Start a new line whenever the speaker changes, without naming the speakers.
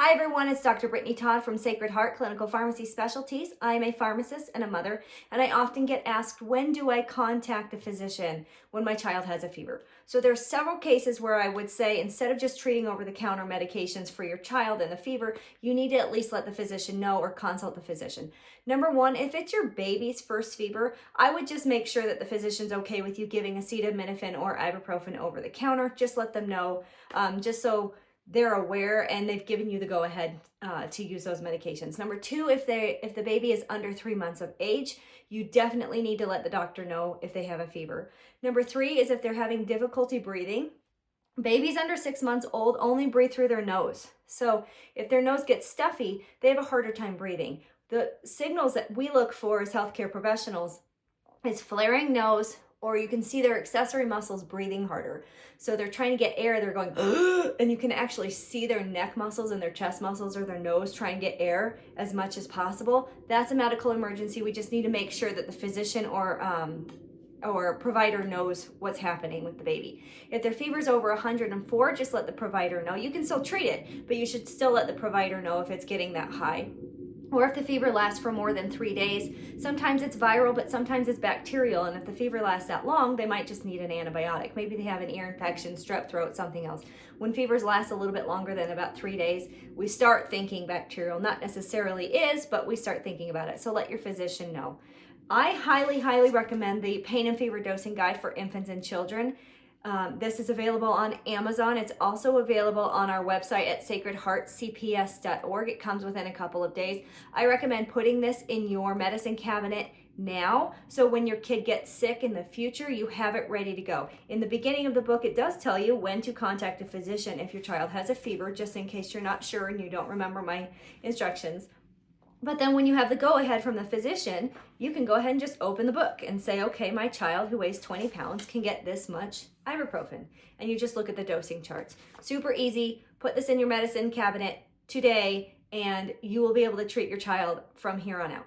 Hi everyone, it's Dr. Brittany Todd from Sacred Heart Clinical Pharmacy Specialties. I'm a pharmacist and a mother, and I often get asked, when do I contact a physician when my child has a fever? So there are several cases where I would say, instead of just treating over-the-counter medications for your child and the fever, you need to at least let the physician know or consult the physician. Number one, if it's your baby's first fever, I would just make sure that the physician's okay with you giving acetaminophen or ibuprofen over the counter. Just let them know, just so they're aware and they've given you the go-ahead to use those medications. Number two, if the baby is under 3 months of age, you definitely need to let the doctor know if they have a fever. Number three is if they're having difficulty breathing. Babies under 6 months old only breathe through their nose. So if their nose gets stuffy, they have a harder time breathing. The signals that we look for as healthcare professionals is flaring nose, or you can see their accessory muscles breathing harder. So they're trying to get air, they're going, and you can actually see their neck muscles and their chest muscles or their nose try and get air as much as possible. That's a medical emergency. We just need to make sure that the physician or provider knows what's happening with the baby. If their fever is over 104, just let the provider know. You can still treat it, but you should still let the provider know if it's getting that high. Or if the fever lasts for more than 3 days, sometimes it's viral, but sometimes it's bacterial. And if the fever lasts that long, they might just need an antibiotic. Maybe they have an ear infection, strep throat, something else. When fevers last a little bit longer than about 3 days, we start thinking bacterial. Not necessarily is, but we start thinking about it. So let your physician know. I highly, highly recommend the Pain and Fever Dosing Guide for Infants and Children. This is available on Amazon. It's also available on our website at sacredheartcps.org. It comes within a couple of days. I recommend putting this in your medicine cabinet now, so when your kid gets sick in the future, you have it ready to go. In the beginning of the book, it does tell you when to contact a physician if your child has a fever, just in case you're not sure and you don't remember my instructions. But then when you have the go-ahead from the physician, you can go ahead and just open the book and say, okay, my child who weighs 20 pounds can get this much ibuprofen. And you just look at the dosing charts. Super easy. Put this in your medicine cabinet today, and you will be able to treat your child from here on out.